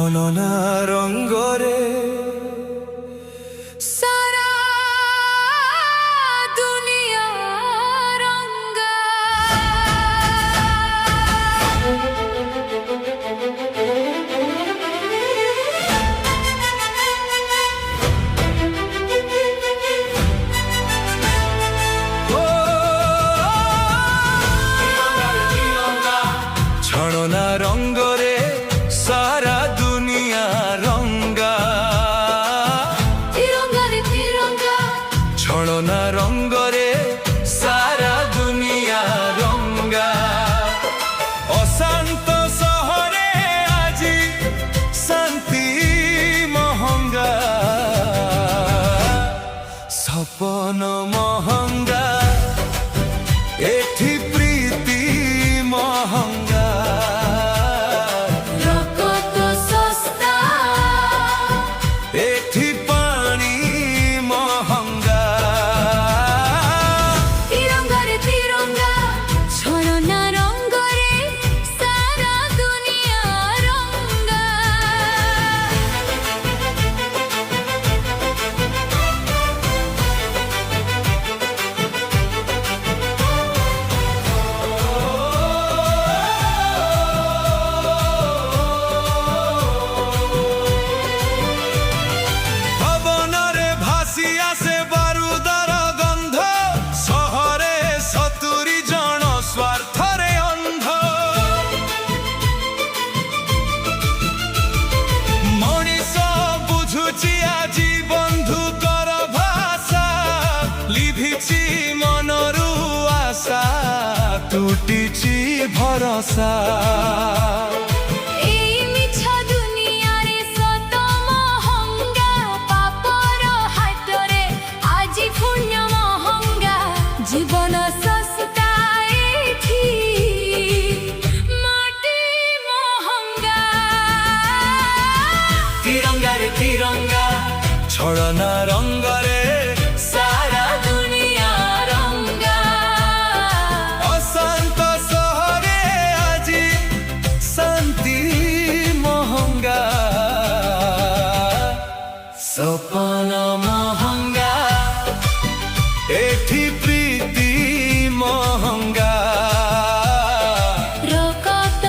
ছলনা রঙ্গরে সারা দুনিয়া রঙ্গা। ছলনা রঙ্গরে সারা দুনিয়া রঙ্গা। তিরঙ্গা রে তিরঙ্গা, ছলনা রঙ্গরে সারা দুনিয়া রঙ্গা। অশান্ত শহরে আজি শান্তি মহঙ্গা, সপন মহঙ্গা, এঠি প্রীতি মহঙ্গা। রকত সস্তা, এঠি পানি মহঙ্গা। তিরঙ্গা রে তিরঙ্গা, ছলনা রঙ্গরে সারা দুনিয়া রঙ্গা। ভবনরে ভাসি আসে বারুদার গন্ধ, শহরে ৭০ জন স্বার্থরে অন্ধ। মଣିষ বুঝুছি আজি বন্ধুকর ভাষা, লিভিছি মনরু আশা, টুটিছি ভরসা।